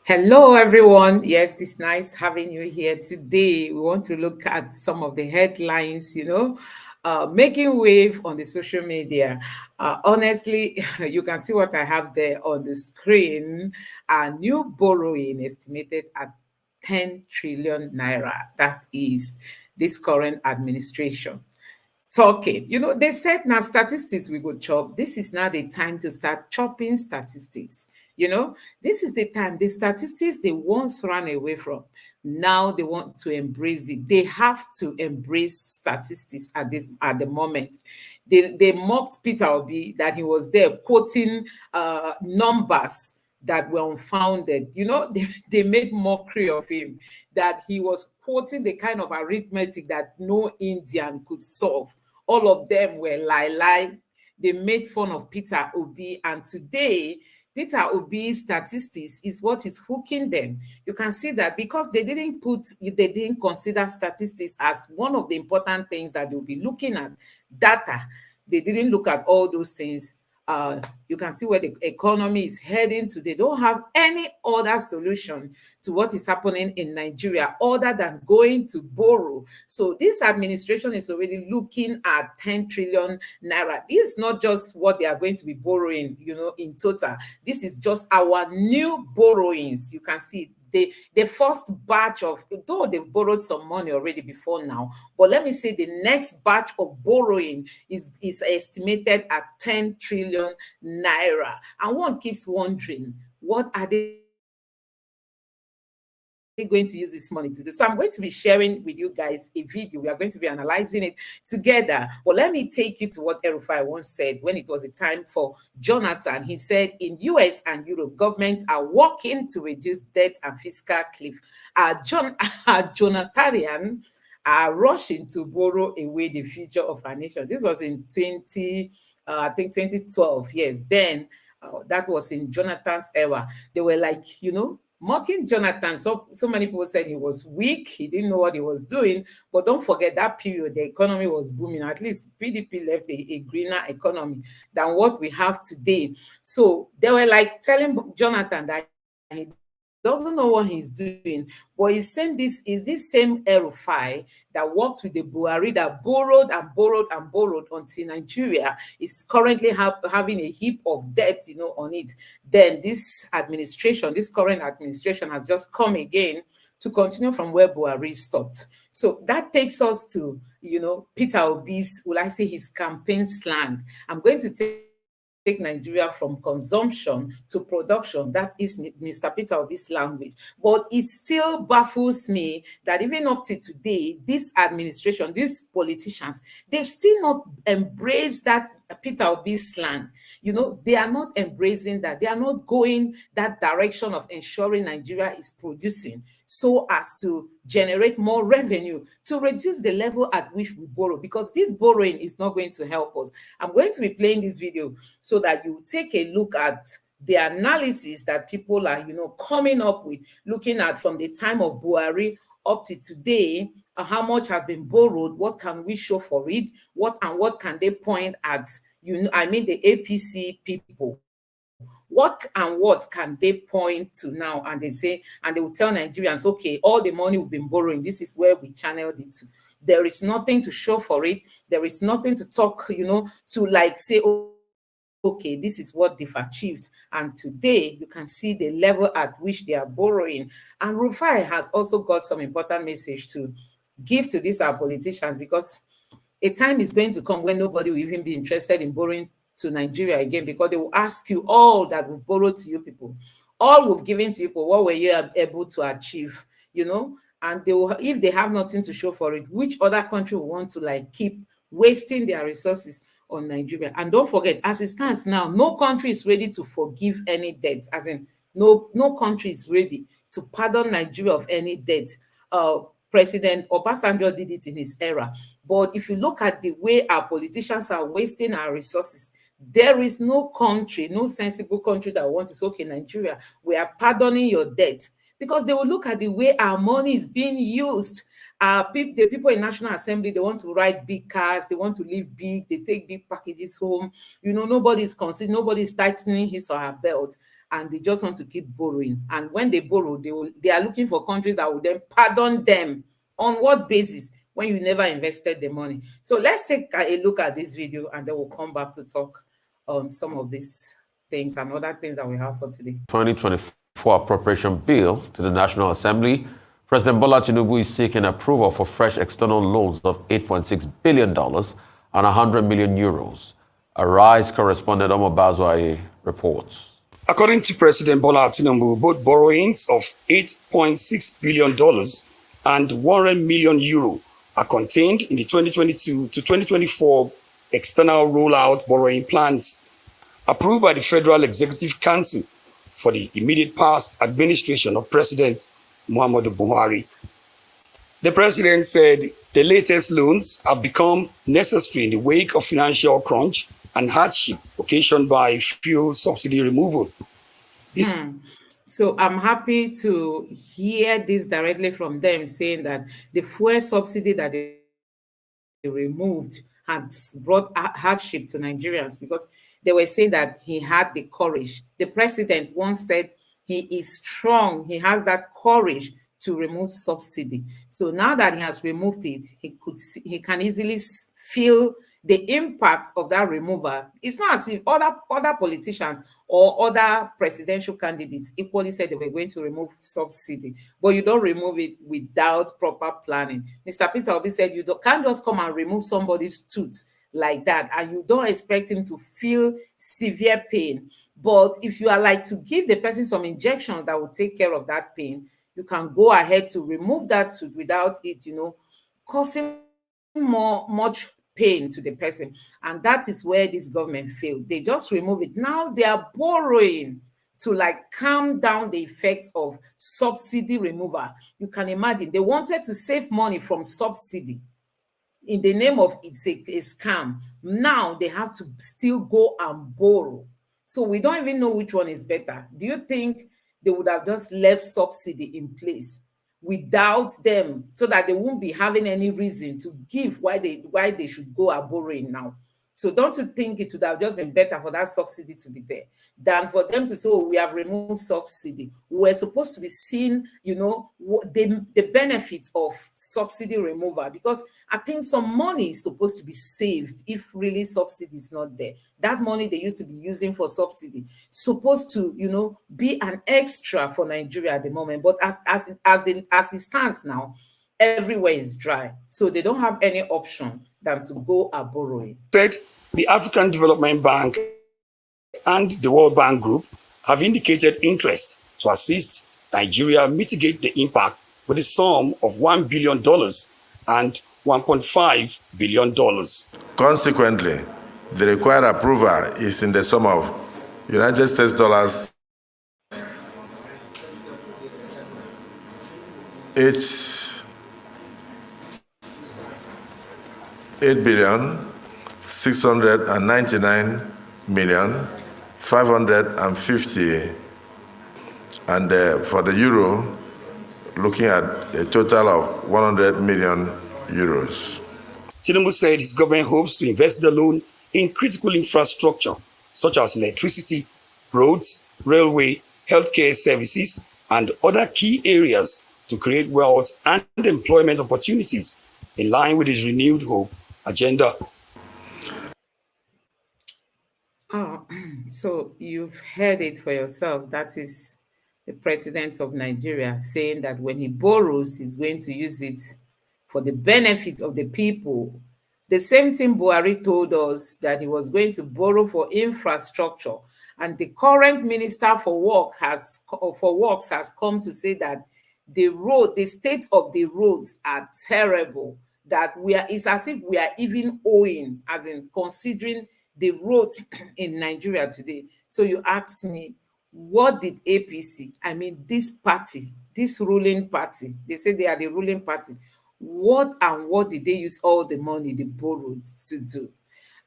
Hello, everyone. Yes, it's nice having you here today. We want to look at some of the headlines, making wave on the social media. Honestly, you can see what I have there on the screen. New borrowing estimated at 10 trillion naira. That is this current administration talking. They said now statistics we go chop. This is now the time to start chopping statistics. This is the time. The statistics they once ran away from, now they want to embrace it. They have to embrace statistics at the moment. They mocked Peter Obi that he was there quoting numbers that were unfounded. They made mockery of him, that he was quoting the kind of arithmetic that no Indian could solve. All of them were lie. They made fun of Peter Obi, and today Peter Obi's statistics is what is hooking them. You can see that because they didn't consider statistics as one of the important things that they'll be looking at. Data. They didn't look at all those things. You can see where the economy is heading to. They don't have any other solution to what is happening in Nigeria other than going to borrow. So this administration is already looking at 10 trillion naira. This is not just what they are going to be borrowing, in total. This is just our new borrowings. You can see the first batch of, though they've borrowed some money already before now, but let me say the next batch of borrowing is estimated at 10 trillion naira. And one keeps wondering, what are they going to use this money to do? So I'm going to be sharing with you guys a video. We are going to be analyzing it together. But let me take you to what El-Rufai once said when it was the time for Jonathan. He said, in US and Europe, governments are working to reduce debt and fiscal cliff. Jonathanian are rushing to borrow away the future of our nation. This was in 2012. Yes, then that was in Jonathan's era. They were like, mocking Jonathan. So many people said he was weak, he didn't know what he was doing. But don't forget that period, the economy was booming. At least PDP left a greener economy than what we have today. So they were like telling Jonathan that he doesn't know what he's doing, but he's saying this same El-Rufai that worked with the Buhari that borrowed until Nigeria is currently having a heap of debt, on it. Then this current administration has just come again to continue from where Buhari stopped. So that takes us to, Peter Obi's, will I say his campaign slang. I'm going to take Nigeria from consumption to production. That is Mr. Peter Obi's language. But it still baffles me that even up to today, this administration, these politicians, they've still not embraced that Peter Obi's slang. They are not embracing that. They are not going that direction of ensuring Nigeria is producing so as to generate more revenue, to reduce the level at which we borrow, because this borrowing is not going to help us. I'm going to be playing this video so that you take a look at the analysis that people are, coming up with, looking at from the time of Buhari up to today, how much has been borrowed, what can we show for it, what can they point at, the APC people. What can they point to now? And they will tell Nigerians, okay, all the money we've been borrowing, this is where we channeled it to. There is nothing to show for it. There is nothing to talk, to like say, okay, this is what they've achieved. And today you can see the level at which they are borrowing. And Rufai has also got some important message to give to these our politicians, because a time is going to come when nobody will even be interested in borrowing to Nigeria again, because they will ask you all that we've borrowed to you people, all we've given to you people, what were you able to achieve, and they will, if they have nothing to show for it, which other country will want to like keep wasting their resources on Nigeria? And don't forget, as it stands now, no country is ready to forgive any debt, as in no country is ready to pardon Nigeria of any debt. President Obasanjo did it in his era. But if you look at the way our politicians are wasting our resources, there is no country, no sensible country that wants to say, okay, Nigeria, we are pardoning your debt, because they will look at the way our money is being used. The people in National Assembly, they want to ride big cars, they want to live big, they take big packages home. Nobody is tightening his or her belt. and they just want to keep borrowing. And when they borrow, they are looking for countries that will then pardon them. On what basis? When you never invested the money. So let's take a look at this video, and then we'll come back to talk on some of these things and other things that we have for today. 2024 Appropriation Bill to the National Assembly. President Bola TINUBU is seeking approval for fresh external loans of $8.6 billion and 100 million euros. Arise correspondent Omo Bazwai reports. According to President Bola TINUBU, both borrowings of $8.6 billion and 100 million euro are contained in the 2022 to 2024 external rollout borrowing plans approved by the Federal Executive Council for the immediate past administration of President Muhammadu Buhari. The president said the latest loans have become necessary in the wake of financial crunch and hardship occasioned by fuel subsidy removal. So I'm happy to hear this directly from them, saying that the fuel subsidy that they removed has brought hardship to Nigerians, because they were saying that he had the courage. The president once said he is strong, he has that courage to remove subsidy. So now that he has removed it, he can easily feel the impact of that removal. It's not as if other politicians or other presidential candidates equally said they were going to remove subsidy, but you don't remove it without proper planning. Mr. Peter Obi said you can't just come and remove somebody's tooth like that, and you don't expect him to feel severe pain. But if you are like to give the person some injection that will take care of that pain, you can go ahead to remove that tooth without it, causing much pain to the person. And that is where this government failed. They just remove it. Now they are borrowing to like calm down the effect of subsidy removal. You can imagine they wanted to save money from subsidy in the name of it's a scam. Now they have to still go and borrow. So we don't even know which one is better. Do you think they would have just left subsidy in place without them, so that they won't be having any reason to give why they should go and borrowing now? So don't you think it would have just been better for that subsidy to be there than for them to say, oh, we have removed subsidy? We're supposed to be seeing, the benefits of subsidy removal, because I think some money is supposed to be saved if really subsidy is not there. That money they used to be using for subsidy supposed to, be an extra for Nigeria at the moment. But as it stands now, everywhere is dry, so they don't have any option than to go a borrowing. Said the African Development Bank and the World Bank Group have indicated interest to assist Nigeria mitigate the impact with a sum of $1 billion and $1.5 billion. Consequently, the required approval is in the sum of United States dollars $8,699,550,000, and for the euro, looking at a total of 100 million euros. TINUBU said his government hopes to invest the loan in critical infrastructure such as electricity, roads, railway, healthcare services, and other key areas to create wealth and employment opportunities in line with his renewed hope agenda. So you've heard it for yourself. That is the president of Nigeria saying that when he borrows, he's going to use it for the benefit of the people. The same thing Buhari told us, that he was going to borrow for infrastructure. And the current minister for works has come to say that the state of the roads are terrible, that it's as if we are even owing, as in considering the roads in Nigeria today. So you ask me, what did APC, this party, this ruling party, they say they are the ruling party, what did they use all the money they borrowed to do?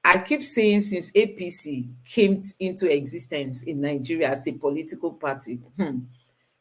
I keep saying, since APC came into existence in Nigeria as a political party,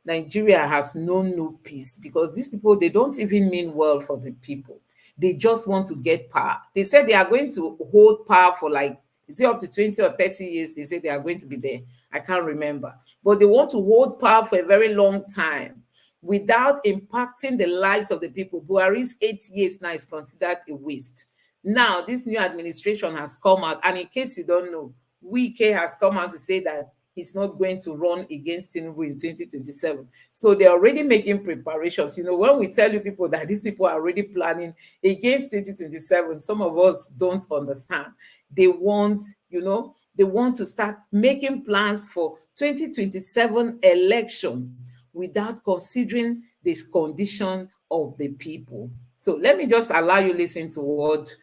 Nigeria has known no peace, because these people, they don't even mean well for the people. They just want to get power. They said they are going to hold power for up to 20 or 30 years. They say they are going to be there. I can't remember. But they want to hold power for a very long time without impacting the lives of the people. Buhari's 8 years now is considered a waste. Now, this new administration has come out, and in case you don't know, Wike has come out to say that he's not going to run against TINUBU in 2027. So they're already making preparations. You know, when we tell you people that these people are already planning against 2027, some of us don't understand. They want, you know, they want to start making plans for 2027 election without considering this condition of the people. So let me just allow you listen to what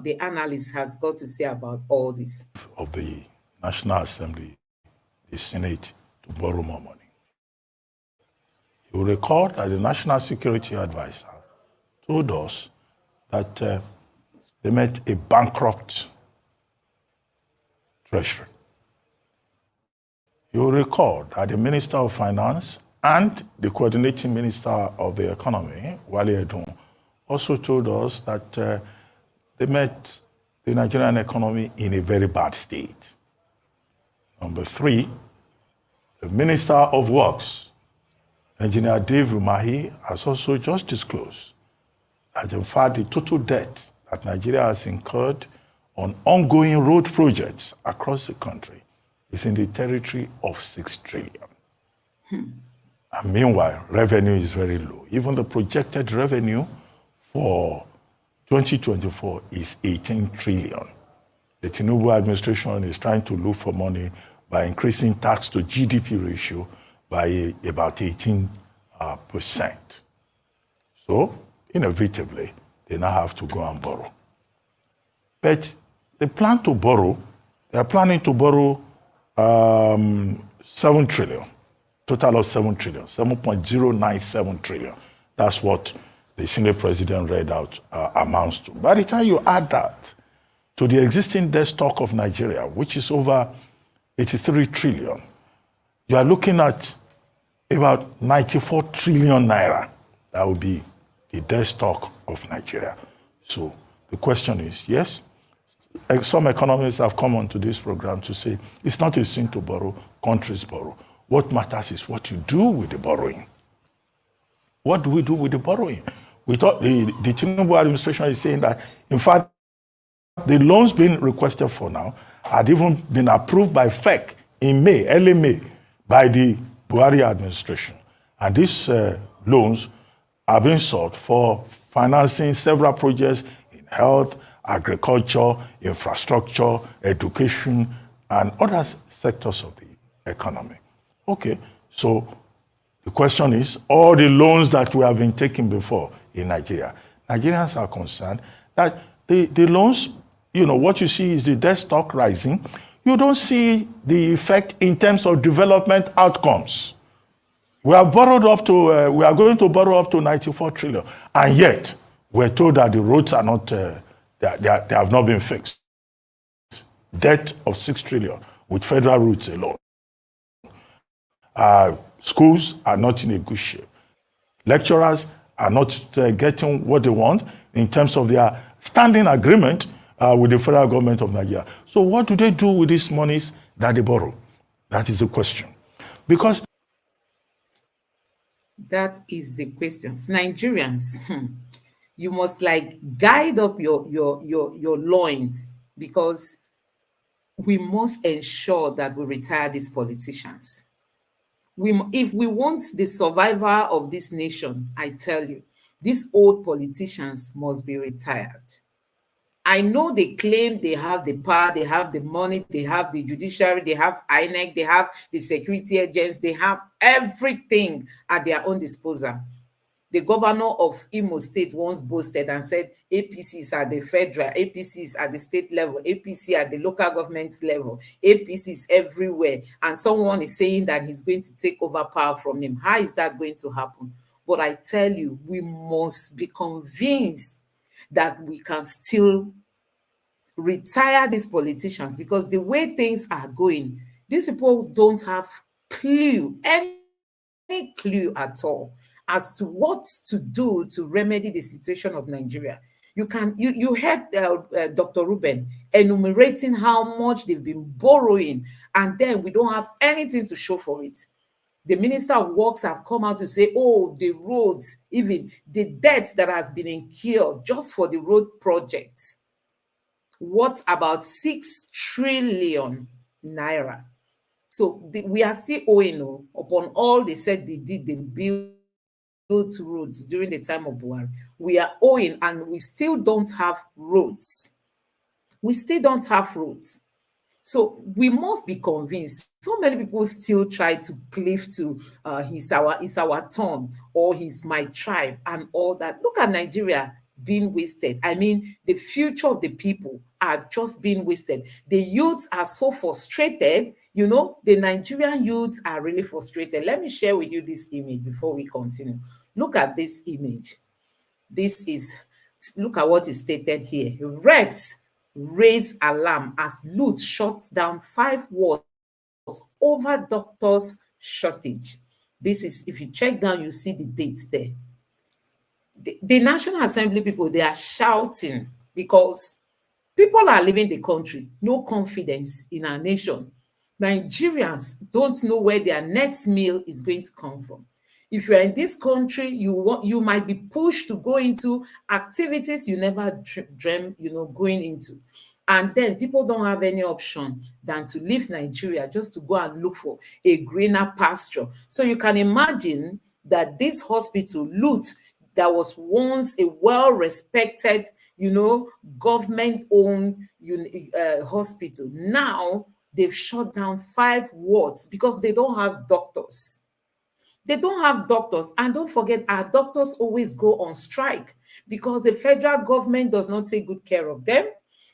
the analyst has got to say about all this. Of the National Assembly, the Senate, to borrow more money. You will recall that the National Security Advisor told us that they met a bankrupt treasury. You will recall that the Minister of Finance and the coordinating Minister of the Economy, Wale Edun, also told us that they met the Nigerian economy in a very bad state. Number 3, the Minister of Works, Engineer Dave Umahi, has also just disclosed that in fact the total debt that Nigeria has incurred on ongoing road projects across the country is in the territory of 6 trillion. And meanwhile, revenue is very low. Even the projected revenue for 2024 is 18 trillion. The TINUBU administration is trying to look for money by increasing tax to GDP ratio by about 18%. So, inevitably, they now have to go and borrow. But they plan to borrow, they are planning to borrow 7 trillion, total of 7 trillion, 7.097 trillion. That's what the Senate president read out amounts to. By the time you add that to the existing debt stock of Nigeria, which is over 83 trillion, you are looking at about 94 trillion naira. That would be the debt stock of Nigeria. So the question is, yes, some economists have come onto this program to say it's not a sin to borrow, countries borrow. What matters is what you do with the borrowing. What do we do with the borrowing? We thought the TINUBU administration is saying that, in fact, the loans being requested for now had even been approved by FEC in May, early May, by the Buhari administration. And these loans are being sought for financing several projects in health, agriculture, infrastructure, education, and other sectors of the economy. Okay, so the question is, all the loans that we have been taking before in Nigeria, Nigerians are concerned that the loans, you know, what you see is the debt stock rising. You don't see the effect in terms of development outcomes. We have borrowed up to, we are going to borrow up to 94 trillion, and yet we're told that the roads are not, they have not been fixed. Debt of 6 trillion with federal routes alone. Schools are not in a good shape. Lecturers are not getting what they want in terms of their standing agreement with the federal government of Nigeria. So what do they do with these monies that they borrow? That is the question. Because that is the question. Nigerians, you must like guide up your loins, because we must ensure that we retire these politicians. If we want the survival of this nation, I tell you, these old politicians must be retired. I know they claim they have the power, they have the money, they have the judiciary, they have INEC, they have the security agents, they have everything at their own disposal. The governor of Imo State once boasted and said APCs at the federal, APCs at the state level, APC at the local government level, APCs everywhere. And someone is saying that he's going to take over power from him. How is that going to happen? But I tell you, we must be convinced that we can still retire these politicians, because the way things are going, these people don't have clue, any clue at all, as to what to do to remedy the situation of Nigeria. You heard Dr. Ruben enumerating how much they've been borrowing, and then we don't have anything to show for it. The Minister of Works have come out to say, oh, the roads, even the debt that has been incurred just for the road projects, what about 6 trillion naira? So we are still owing upon all they said they did, they built roads during the time of Buhari. We are owing, and we still don't have roads. We still don't have roads. So we must be convinced. So many people still try to cleave to it's our turn, or he's my tribe and all that. Look at Nigeria being wasted. I mean, the future of the people are just being wasted. The youths are so frustrated. You know, the Nigerian youths are really frustrated. Let me share with you this image before we continue. Look at this image. Look at what is stated here. Reps raise alarm as loot shuts down 5 wards over doctors shortage. This is, if you check down, you see the dates there. The National Assembly people, they are shouting because people are leaving the country, no confidence in our nation. Nigerians don't know where their next meal is going to come from. If you're in this country, you might be pushed to go into activities you never dreamt, going into. And then people don't have any option than to leave Nigeria just to go and look for a greener pasture. So you can imagine that this hospital, Loot, that was once a well-respected, government-owned hospital, now they've shut down 5 wards because they don't have doctors. They don't have doctors. And don't forget, our doctors always go on strike because the federal government does not take good care of them.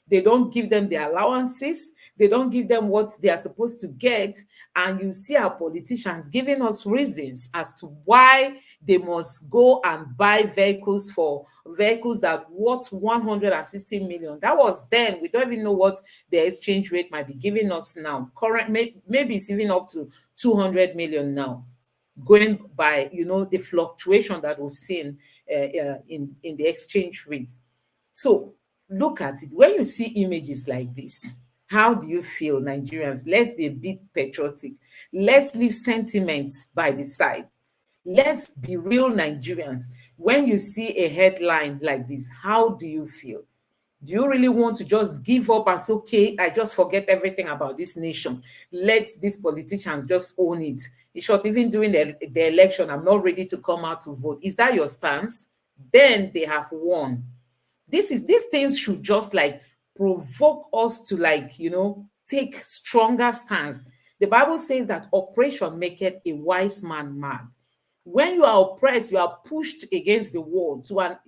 They don't give them their allowances. They don't give them what they are supposed to get. And you see our politicians giving us reasons as to why they must go and buy vehicles that worth 160 million. That was then. We don't even know what the exchange rate might be giving us now. Maybe it's even up to 200 million now, going by the fluctuation that we've seen in the exchange rate. So look at it. When you see images like this, how do you feel, Nigerians? Let's be a bit patriotic. Let's leave sentiments by the side. Let's be real Nigerians. When you see a headline like this, how do you feel? Do you really want to just give up and say, okay, I just forget everything about this nation? Let these politicians just own it. In short, even during the election, I'm not ready to come out to vote. Is that your stance? Then they have won. These things should just provoke us to take stronger stance. The Bible says that operation maketh a wise man mad. When you are oppressed, you are pushed against the wall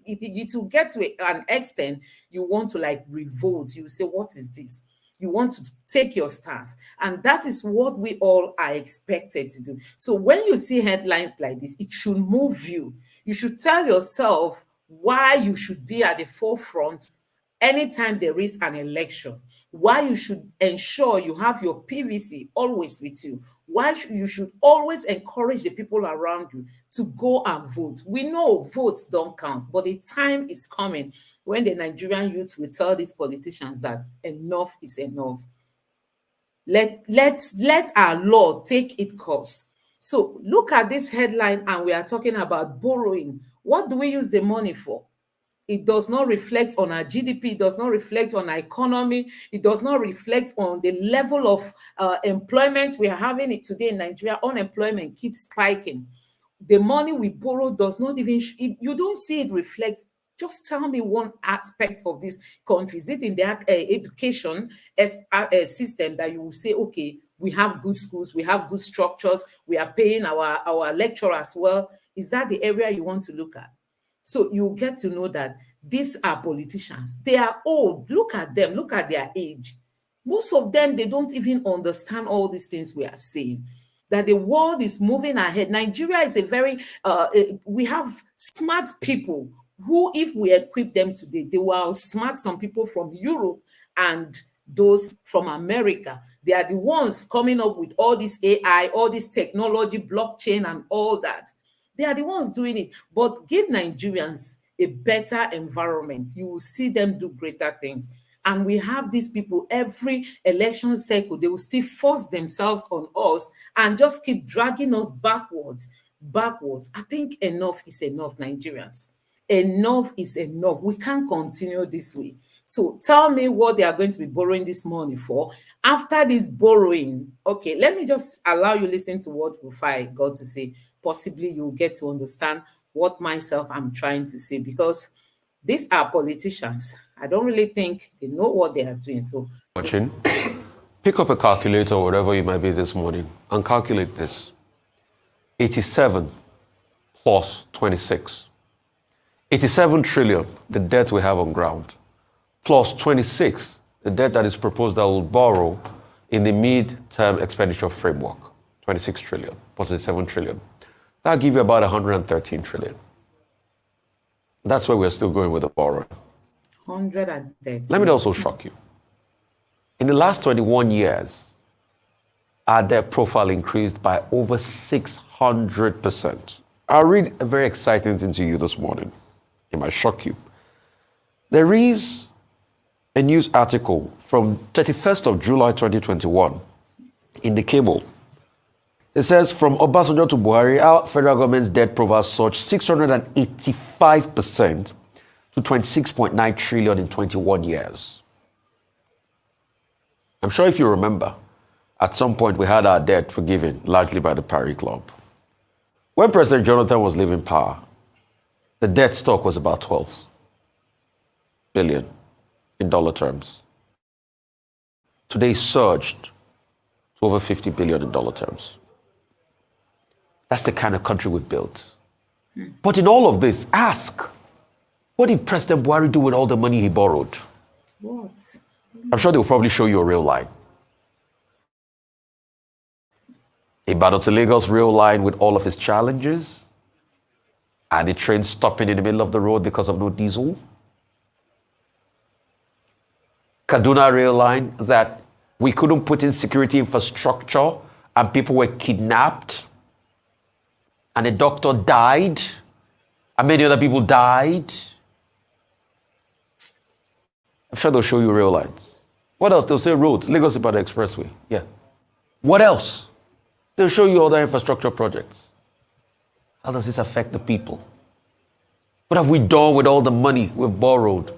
it will get to an extent you want to revolt. You say, what is this? You want to take your stance. And that is what we all are expected to do. So when you see headlines like this, it should move you. You should tell yourself why you should be at the forefront anytime there is an election, why you should ensure you have your PVC always with you, why you should always encourage the people around you to go and vote. We know votes don't count, but the time is coming when the Nigerian youth will tell these politicians that enough is enough. Let our law take its course. So look at this headline, and we are talking about borrowing. What do we use the money for? It does not reflect on our GDP. It does not reflect on our economy. It does not reflect on the level of employment we are having it today in Nigeria. Unemployment keeps spiking. The money we borrow does not even, you don't see it reflect. Just tell me one aspect of this country. Is it in the education system that you will say, okay, we have good schools, we have good structures, we are paying our lecturers well? Is that the area you want to look at? So you get to know that these are politicians. They are old. Look at them. Look at their age. Most of them, they don't even understand all these things we are saying. That the world is moving ahead. Nigeria is we have smart people who, if we equip them today, they will outsmart some people from Europe and those from America. They are the ones coming up with all this AI, all this technology, blockchain, and all that. They are the ones doing it. But give Nigerians a better environment, you will see them do greater things. And we have these people, every election cycle, they will still force themselves on us and just keep dragging us backwards. I think enough is enough, Nigerians. Enough is enough. We can't continue this way. So tell me what they are going to be borrowing this money for. After this borrowing, okay, let me just allow you listen to what Rufai got to say. Possibly you'll get to understand what myself I'm trying to say, because these are politicians. I don't really think they know what they are doing. So Watching, pick up a calculator or whatever you might be this morning and calculate this. 87 plus 26. 87 trillion, the debt we have on ground, plus 26, the debt that is proposed that will borrow in the mid-term expenditure framework, 26 trillion, plus 7 trillion. That'll give you about 113 trillion. That's where we're still going with the borrowing. 113. Let me also shock you. In the last 21 years, our debt profile increased by over 600%. I'll read a very exciting thing to you this morning. It might shock you. There is a news article from 31st of July 2021 in the cable. It says, from Obasanjo to Buhari, our federal government's debt profile surged 685% to 26.9 trillion in 21 years. I'm sure if you remember, at some point we had our debt forgiven, largely by the Paris Club. When President Jonathan was leaving power, the debt stock was about 12 billion in dollar terms. Today it surged to over 50 billion in dollar terms. That's the kind of country we've built. But in all of this, ask, what did President Buhari do with all the money he borrowed? What? I'm sure they'll probably show you a rail line. Ibadan to Lagos rail line with all of its challenges. And the train stopping in the middle of the road because of no diesel. Kaduna rail line that we couldn't put in security infrastructure and people were kidnapped. And a doctor died. And many other people died. I'm sure they'll show you rail lines. What else? They'll say roads, Lagos Ibadan Expressway. Yeah. What else? They'll show you other infrastructure projects. How does this affect the people? What have we done with all the money we've borrowed?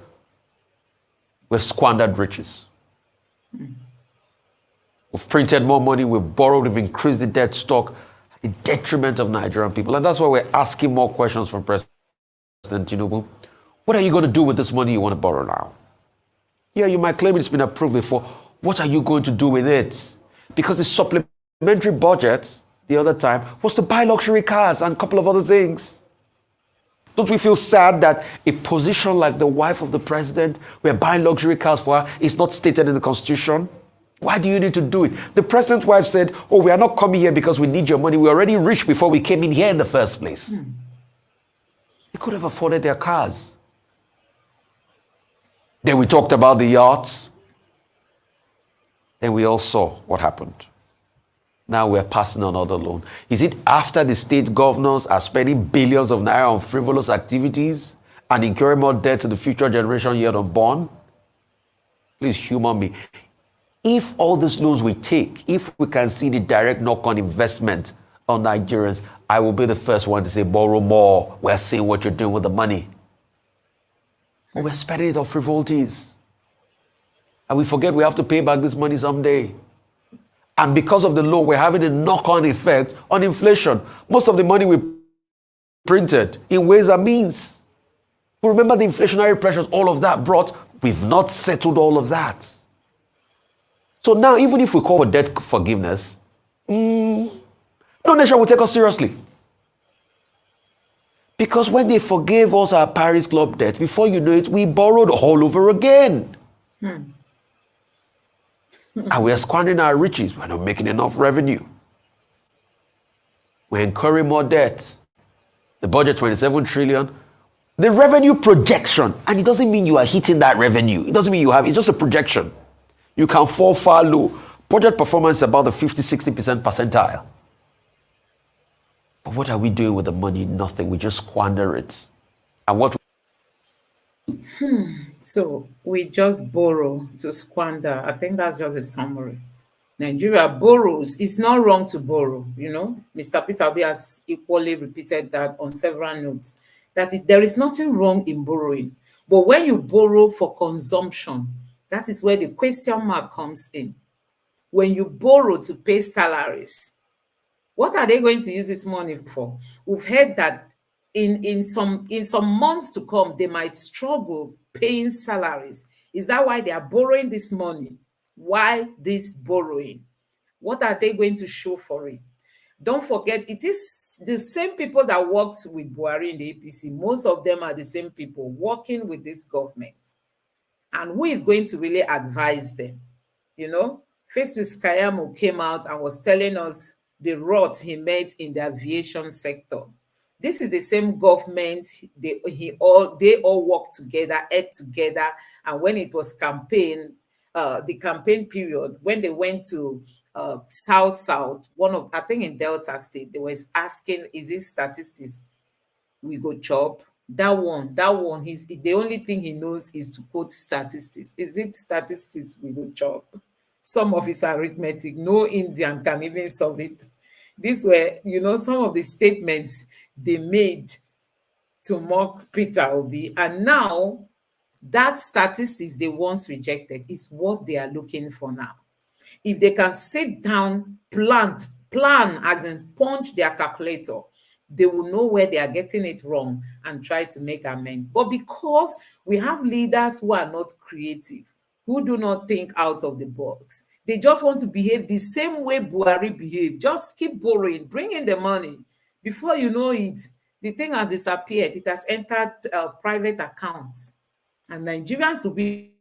We've squandered riches. We've printed more money, we've borrowed, we've increased the debt stock, the detriment of Nigerian people. And that's why we're asking more questions from President TINUBU. What are you going to do with this money you want to borrow now? Yeah, you might claim it's been approved before. What are you going to do with it? Because the supplementary budget the other time was to buy luxury cars and a couple of other things. Don't we feel sad that a position like the wife of the president, we're buying luxury cars for her, is not stated in the Constitution? Why do you need to do it? The president's wife said, oh, we are not coming here because we need your money. We're already rich before we came in here in the first place. They could have afforded their cars. Then we talked about the yachts. Then we all saw what happened. Now we're passing another loan. Is it after the state governors are spending billions of naira on frivolous activities and incurring more debt to the future generation yet unborn? Please humor me. If all these loans we take, if we can see the direct knock-on investment on Nigerians, I will be the first one to say, borrow more. We're seeing what you're doing with the money. But we're spending it on frivolities. And we forget we have to pay back this money someday. And because of the loan, we're having a knock-on effect on inflation. Most of the money we printed in ways and means. But remember the inflationary pressures all of that brought. We've not settled all of that. So now, even if we call for debt forgiveness, no nation will take us seriously. Because when they forgave us our Paris Club debt, before you know it, we borrowed all over again. And we are squandering our riches. We're not making enough revenue. We're incurring more debt. The budget, 27 trillion. The revenue projection, and it doesn't mean you are hitting that revenue. It doesn't mean you have, it's just a projection. You can fall far low. Budget performance is about the 50-60% percentile. But what are we doing with the money? Nothing. We just squander it. And what So we just borrow to squander. I think that's just a summary. Nigeria borrows. It's not wrong to borrow, you know. Mr. Peter Obi has equally repeated that on several notes. There is nothing wrong in borrowing. But when you borrow for consumption, that is where the question mark comes in. When you borrow to pay salaries, what are they going to use this money for? We've heard that in some months to come, they might struggle paying salaries. Is that why they are borrowing this money? Why this borrowing? What are they going to show for it? Don't forget, it is the same people that worked with Buhari in the APC. Most of them are the same people working with this government. And who is going to really advise them? You know, Festus Kayamo came out and was telling us the rot he made in the aviation sector. This is the same government. They all worked together, ate together, and when it was the campaign period, when they went to South, I think in Delta State, they was asking, is it statistics we go chop? That one, he's the only thing he knows is to quote statistics. Is it statistics we go chop? Some of his arithmetic, no Indian can even solve it. These were, you know, some of the statements they made to mock Peter Obi. And now that statistics they once rejected is what they are looking for now. If they can sit down, plan as in punch their calculator, they will know where they are getting it wrong and try to make amends. But because we have leaders who are not creative, who do not think out of the box, they just want to behave the same way Buhari behaved. Just keep borrowing, bring in the money. Before you know it, the thing has disappeared. It has entered private accounts. And Nigerians will be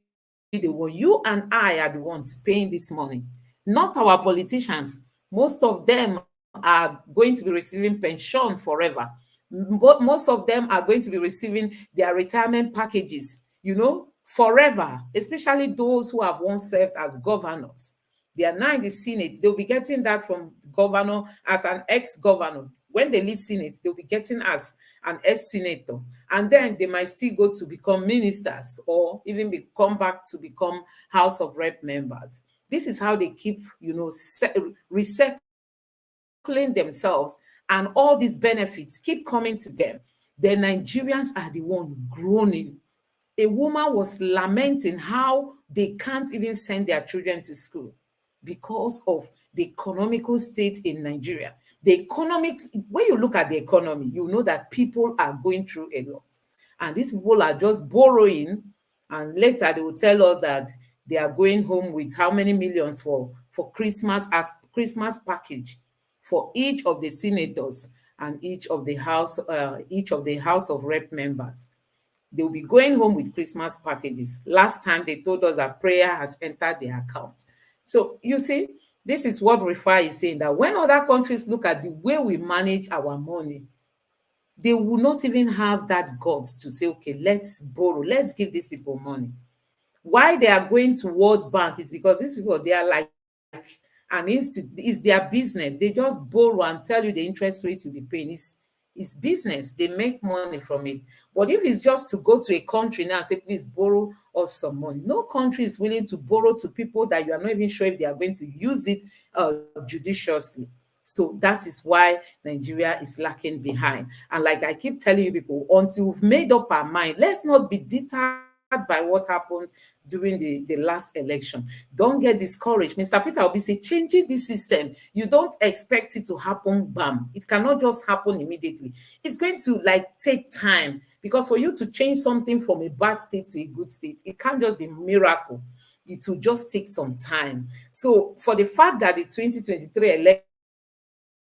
the one. You and I are the ones paying this money, not our politicians. Most of them are going to be receiving pension forever. But most of them are going to be receiving their retirement packages, you know, forever, especially those who have once served as governors. They are now in the Senate. They'll be getting that from the governor as an ex-governor. When they leave Senate, they'll be getting as an ex-senator. And then they might still go to become ministers or even come back to become House of Rep members. This is how they keep, you know, recycling themselves, and all these benefits keep coming to them. The Nigerians are the one groaning. A woman was lamenting how they can't even send their children to school because of the economical state in Nigeria. The economics, when you look at the economy, you know that people are going through a lot. And these people are just borrowing, and later they will tell us that they are going home with how many millions for Christmas as Christmas package for each of the senators and each of the House of Rep members. They'll be going home with Christmas packages. Last time they told us that prayer has entered their account. So you see, this is what Rifai is saying, that when other countries look at the way we manage our money, they will not even have that guts to say, okay, let's borrow, let's give these people money. Why they are going to World Bank is because these people, they are like an institute. It's their business. They just borrow and tell you the interest rate you'll be paying. It's business. They make money from it. But if it's just to go to a country now and say, please borrow us some money, no country is willing to borrow to people that you are not even sure if they are going to use it judiciously. So that is why Nigeria is lacking behind. And like I keep telling you people, until we've made up our mind, let's not be deterred by what happened during the last election. Don't get discouraged. Mr. Peter Obi say, changing this system, you don't expect it to happen, bam. It cannot just happen immediately. It's going to take time, because for you to change something from a bad state to a good state, it can't just be a miracle. It will just take some time. So for the fact that the 2023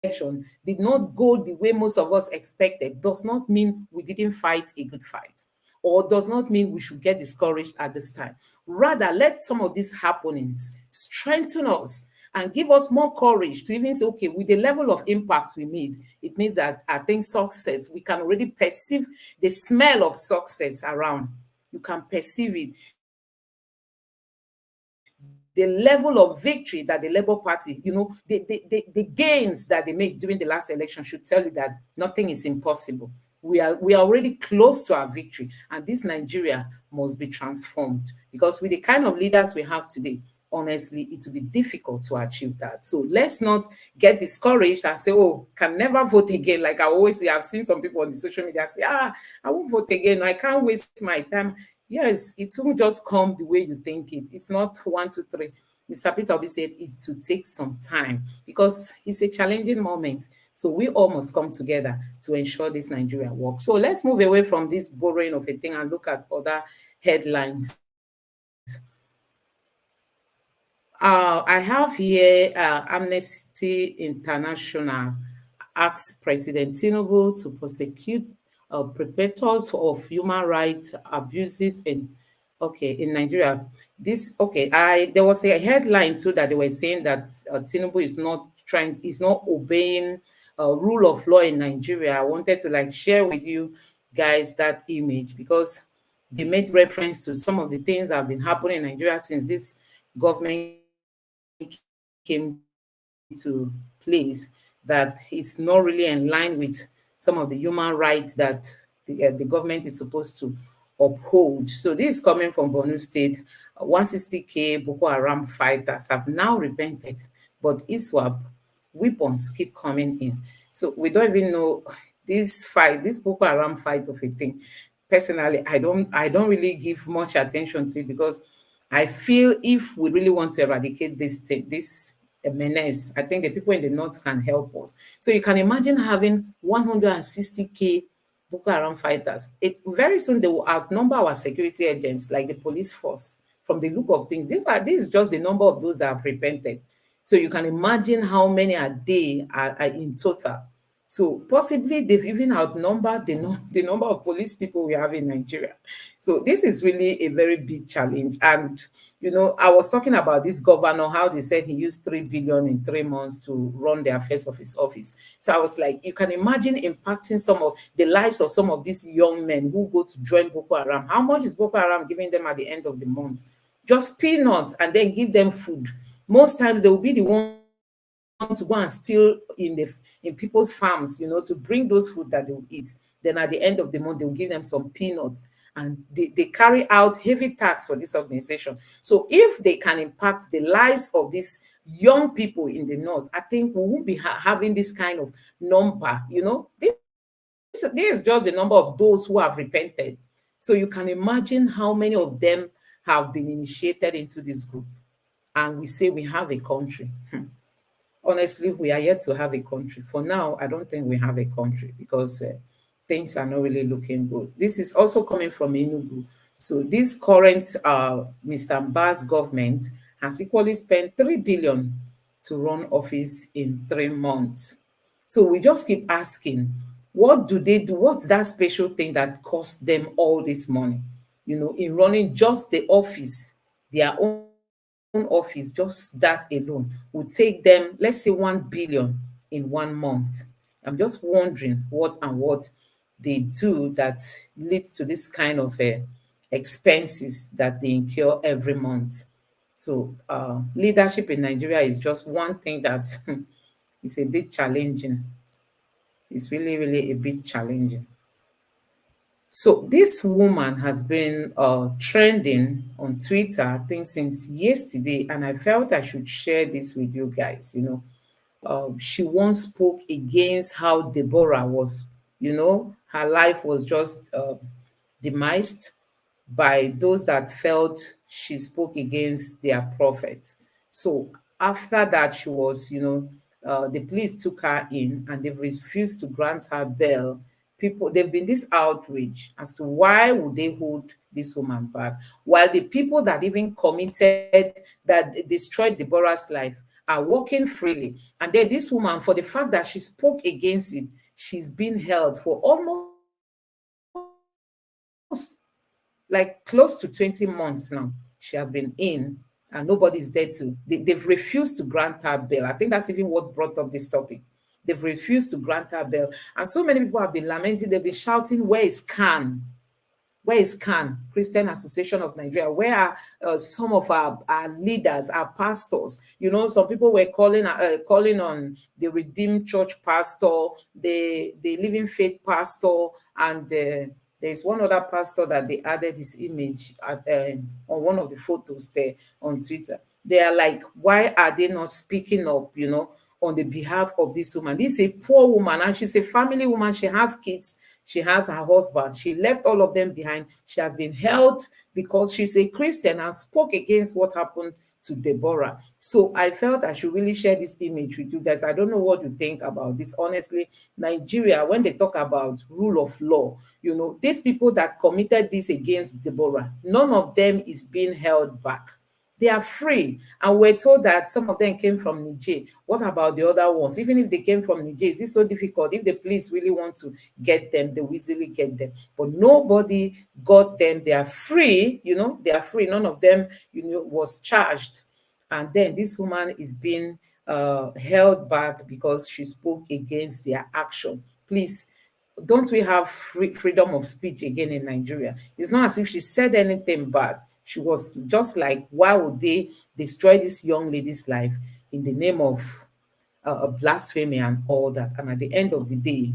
election did not go the way most of us expected does not mean we didn't fight a good fight, or does not mean we should get discouraged at this time. Rather, let some of these happenings strengthen us and give us more courage to even say, okay, with the level of impact we made, it means that I think success, we can already perceive the smell of success around. You can perceive it. The level of victory that the Labour Party, the gains that they made during the last election should tell you that nothing is impossible. we are already close to our victory, and this Nigeria must be transformed, because with the kind of leaders we have today, honestly, it will be difficult to achieve that. So let's not get discouraged and say, oh, can never vote again. Like I always say, I've seen some people on the social media say, I won't vote again, I can't waste my time. Yes, it won't just come the way you think it. It's not 1, 2, 3. Mr. Peter Obi said it to take some time, because it's a challenging moment. So we all must come together to ensure this Nigeria works. So let's move away from this borrowing of a thing and look at other headlines. I have here Amnesty International asks President TINUBU to prosecute perpetrators of human rights abuses in Nigeria. There was a headline too that they were saying that TINUBU is not obeying rule of law in Nigeria. I wanted to share with you guys that image, because they made reference to some of the things that have been happening in Nigeria since this government came to place, that is not really in line with some of the human rights that the government is supposed to uphold. So this is coming from Borno State. 160K Boko Haram fighters have now repented, but ISWAP weapons keep coming in. So we don't even know this Boko Haram fight of a thing. Personally, I don't really give much attention to it, because I feel if we really want to eradicate this menace, I think the people in the north can help us. So you can imagine having 160K Boko Haram fighters. Very soon they will outnumber our security agents, like the police force. From the look of things, this is just the number of those that have repented. So you can imagine how many are in total. So possibly they've even outnumbered the number of police people we have in Nigeria. So this is really a very big challenge. And, I was talking about this governor, how they said he used 3 billion in 3 months to run the affairs of his office. So I was like, you can imagine impacting some of the lives of some of these young men who go to join Boko Haram. How much is Boko Haram giving them at the end of the month? Just peanuts, and then give them food. Most times they will be the one to go and steal in people's farms, to bring those food that they will eat. Then at the end of the month, they will give them some peanuts, and they carry out heavy tax for this organization. So if they can impact the lives of these young people in the north, I think we won't be having this kind of number. This is just the number of those who have repented. So you can imagine how many of them have been initiated into this group. And we say we have a country. Honestly, we are yet to have a country. For now, I don't think we have a country, because things are not really looking good. This is also coming from TINUBU. So this current Mr. Mbas government has equally spent 3 billion to run office in 3 months. So we just keep asking, what do they do? What's that special thing that costs them all this money? In running just the office, their own office, just that alone would take them, let's say, 1 billion in 1 month. I'm just wondering what they do that leads to this kind of expenses that they incur every month. So leadership in Nigeria is just one thing that is a bit challenging. It's really, really a bit challenging. So this woman has been trending on Twitter, I think, since yesterday, and I felt I should share this with you guys. She once spoke against how Deborah was, her life was just demised by those that felt she spoke against their prophet. So after that, she was, the police took her in and they refused to grant her bail. There've been this outrage as to why would they hold this woman back, while the people that even committed, that destroyed Deborah's life, are walking freely. And then this woman, for the fact that she spoke against it, she's been held for almost like close to 20 months now. She has been in, and nobody's there they've refused to grant her bail. I think that's even what brought up this topic. They've refused to grant her bail. And so many people have been lamenting, they've been shouting, where is Khan? Where is CAN, Christian Association of Nigeria? Where are some of our leaders, our pastors? You know, some people were calling on the Redeemed Church pastor, the Living Faith pastor, and there's one other pastor that they added his image on one of the photos there on Twitter. They are like, why are they not speaking up, you know, on the behalf of this woman? This is a poor woman, and she's a family woman. She has kids. She has her husband. She left all of them behind. She has been held because she's a Christian and spoke against what happened to Deborah. So I felt I should really share this image with you guys. I don't know what you think about this. Honestly, Nigeria, when they talk about rule of law, you know, these people that committed this against Deborah, none of them is being held back. They are free. And we're told that some of them came from Niger. What about the other ones? Even if they came from Niger, is this so difficult? If the police really want to get them, they will easily get them. But nobody got them. They are free, you know, they are free. None of them, you know, was charged. And then this woman is being held back because she spoke against their action. Please, don't we have freedom of speech again in Nigeria? It's not as if she said anything bad. She was just like, why would they destroy this young lady's life in the name of blasphemy and all that? And at the end of the day,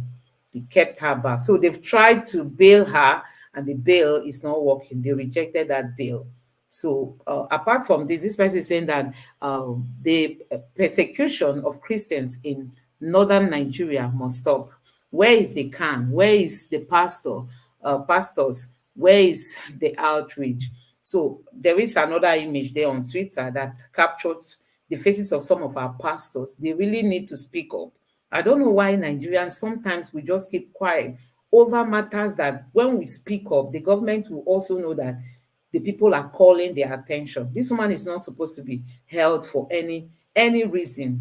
they kept her back. So they've tried to bail her, and the bail is not working. They rejected that bail. So apart from this person is saying that the persecution of Christians in northern Nigeria must stop. Where is the CAN? Where is the pastors? Where is the outreach? So there is another image there on Twitter that captured the faces of some of our pastors. They really need to speak up. I don't know why Nigerians sometimes we just keep quiet over matters that when we speak up, the government will also know that the people are calling their attention. This woman is not supposed to be held for any reason,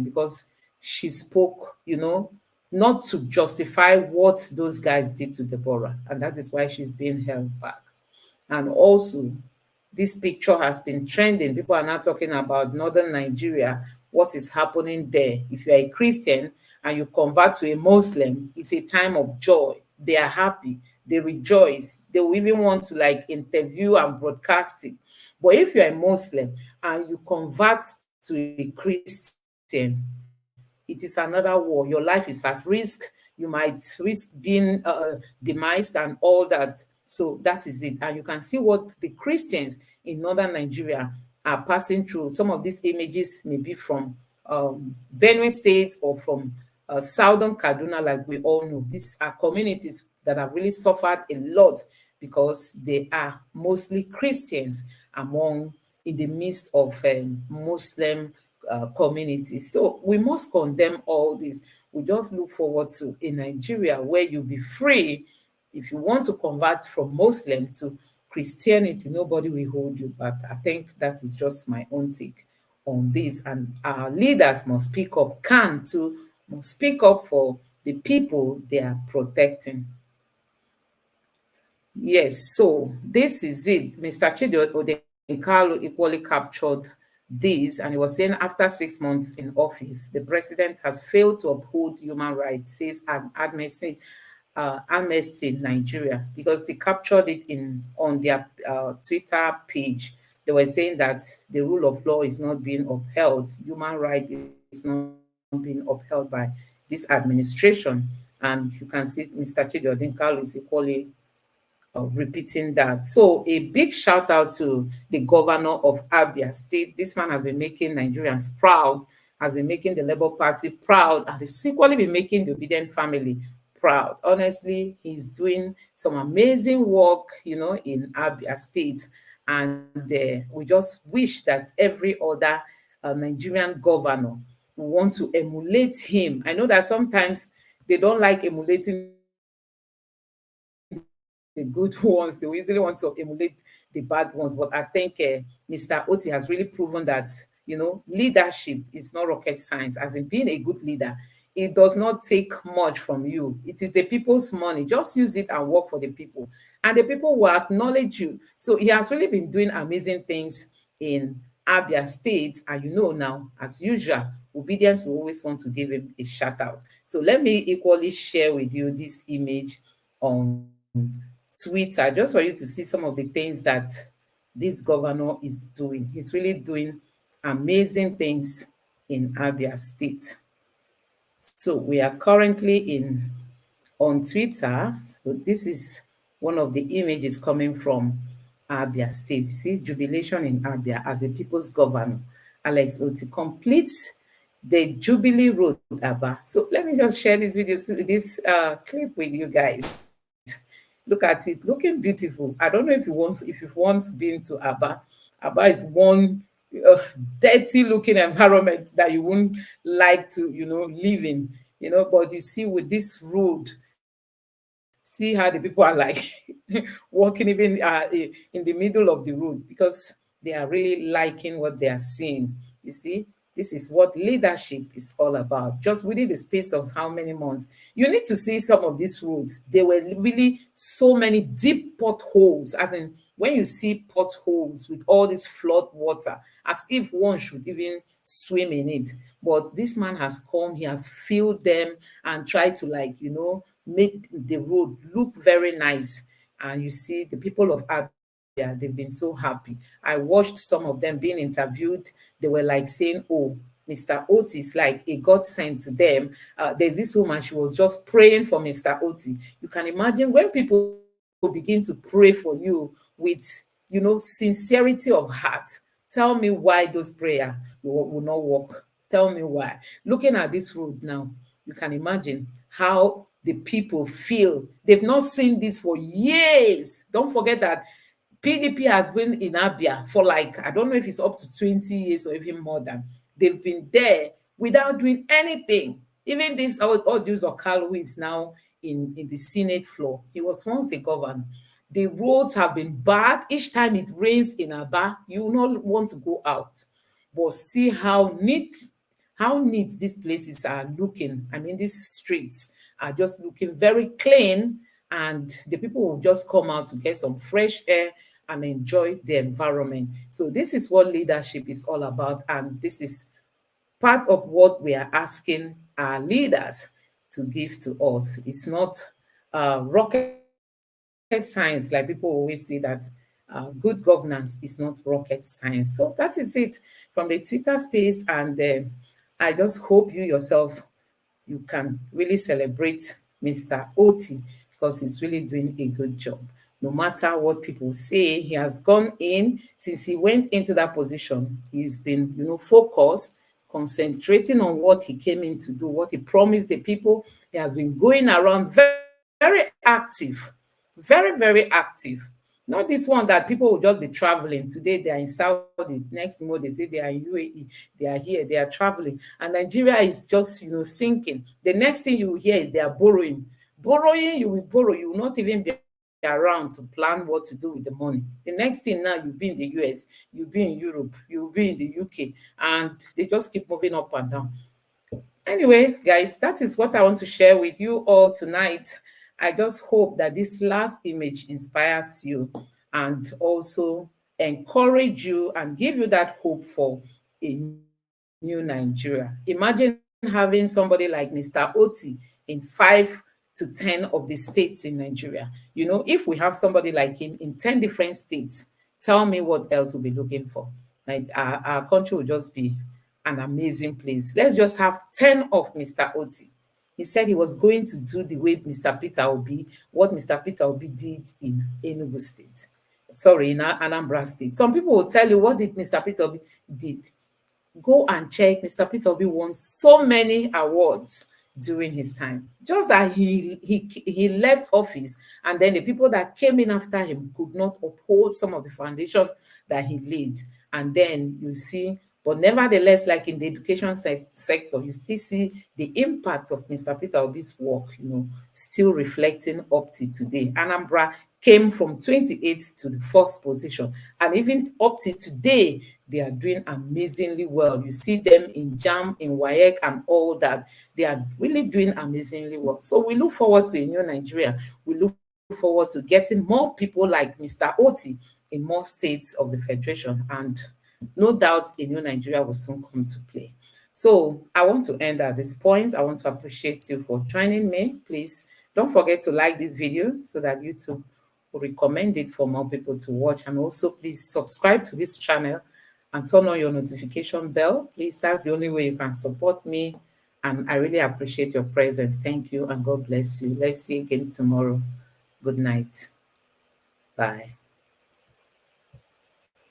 because she spoke, you know, not to justify what those guys did to Deborah, and that is why she's being held back. And also, this picture has been trending. People are now talking about northern Nigeria, what is happening there. If you are a Christian and you convert to a Muslim, it's a time of joy. They are happy, they rejoice. They will even want to like interview and broadcast it. But if you're a Muslim and you convert to a Christian, it is another war. Your life is at risk. You might risk being demised and all that. So that is it. And you can see what the Christians in northern Nigeria are passing through. Some of these images may be from Benue State or from southern Kaduna, like we all know. These are communities that have really suffered a lot because they are mostly Christians in the midst of Muslim communities. So we must condemn all this. We just look forward to a Nigeria where you'll be free. If you want to convert from Muslim to Christianity, nobody will hold you back. I think that is just my own take on this. And our leaders must speak up, must speak up for the people they are protecting. Yes, so this is it. Mr. Chidi Odenkalu equally captured this, and he was saying after 6 months in office, the president has failed to uphold human rights, says Amnesty in Nigeria, because they captured it on their Twitter page. They were saying that the rule of law is not being upheld, human rights is not being upheld by this administration. And you can see Mr. Chidi Odenkalu is equally repeating that. So a big shout out to the governor of Abia State. This man has been making Nigerians proud, has been making the Labour Party proud, and has equally been making the Obedient family proud. Honestly, he's doing some amazing work, you know, in Abia State. And we just wish that every other Nigerian governor will want to emulate him. I know that sometimes they don't like emulating the good ones. They easily want to emulate the bad ones. But I think Mr. Oti has really proven that, you know, leadership is not rocket science. As in being a good leader, it does not take much from you. It is the people's money. Just use it and work for the people. And the people will acknowledge you. So he has really been doing amazing things in Abia State. And you know now, as usual, Obedience will always want to give him a shout out. So let me equally share with you this image on Twitter, just for you to see some of the things that this governor is doing. He's really doing amazing things in Abia State. So we are currently on Twitter. So this is one of the images coming from Abia State. You see, jubilation in Abia as the people's governor. Alex Oti completes the Jubilee Road Aba. So let me just share this video, this clip with you guys. Look at it, looking beautiful. I don't know if you've once been to Aba. Aba is one dirty looking environment that you wouldn't like to, live in, but you see with this road, see how the people are like walking even in the middle of the road because they are really liking what they are seeing. You see, this is what leadership is all about. Just within the space of how many months, you need to see some of these roads. There were really so many deep potholes, as in when you see potholes with all this flood water, as if one should even swim in it. But this man has come, he has filled them and tried to make the road look very nice. And you see the people of Abia, they've been so happy. I watched some of them being interviewed. They were like saying, oh, Mr. Oti is like a godsend to them. There's this woman, she was just praying for Mr. Oti. You can imagine when people begin to pray for you with, sincerity of heart. Tell me why those prayers will not work. Tell me why. Looking at this road now, you can imagine how the people feel. They've not seen this for years. Don't forget that PDP has been in Abia for I don't know if it's up to 20 years or even more than. They've been there without doing anything. Even this Odious Okalo, who is now in the Senate floor, he was once the governor. The roads have been bad. Each time it rains in Aba, you will not want to go out. But see how neat these places are looking. I mean, these streets are just looking very clean, and the people will just come out to get some fresh air and enjoy the environment. So this is what leadership is all about, and this is part of what we are asking our leaders to give to us. It's not rocket science, like people always say that good governance is not rocket science. So that is it from the Twitter space, and I just hope you yourself, you can really celebrate Mr. Oti because he's really doing a good job. No matter what people say, he has gone in, since he went into that position, he's been, focused, concentrating on what he came in to do, what he promised the people. He has been going around very, very active, very, very active. Not this one that people will just be traveling. Today they are in Saudi, next month they say they are in UAE, they are here, they are traveling. And Nigeria is just, sinking. The next thing you will hear is they are borrowing. Borrowing, you will borrow, you will not even be around to plan what to do with the money. The next thing now, you'll be in the US, you'll be in Europe, you'll be in the UK, and they just keep moving up and down. Anyway, guys, that is what I want to share with you all tonight. I just hope that this last image inspires you and also encourage you and give you that hope for a new Nigeria. Imagine having somebody like Mr. Oti in 5 to 10 of the states in Nigeria. If we have somebody like him in 10 different states, tell me what else we'll be looking for. Like our country will just be an amazing place. Let's just have 10 of Mr. Oti. He said he was going to do the way Mr. Peter Obi, what Mr. Peter Obi did in Enugu State. Sorry, in Anambra State. Some people will tell you, what did Mr. Peter Obi did? Go and check. Mr. Peter Obi won so many awards during his time. Just that he left office, and then the people that came in after him could not uphold some of the foundation that he laid. And then you see, but nevertheless, like in the education sector, you still see the impact of Mr. Peter Obi's work, still reflecting up to today. Anambra came from 28th to the first position. And even up to today, they are doing amazingly well. You see them in JAM, in WAEC, and all that. They are really doing amazingly well. So we look forward to a new Nigeria. We look forward to getting more people like Mr. Oti in more states of the Federation. And no doubt a new Nigeria will soon come to play. So I want to end at this point. I want to appreciate you for joining me. Please don't forget to like this video so that you too recommend it for more people to watch. And also, please subscribe to this channel and turn on your notification bell. Please, that's the only way you can support me. And I really appreciate your presence. Thank you, and God bless you. Let's see you again tomorrow. Good night. Bye.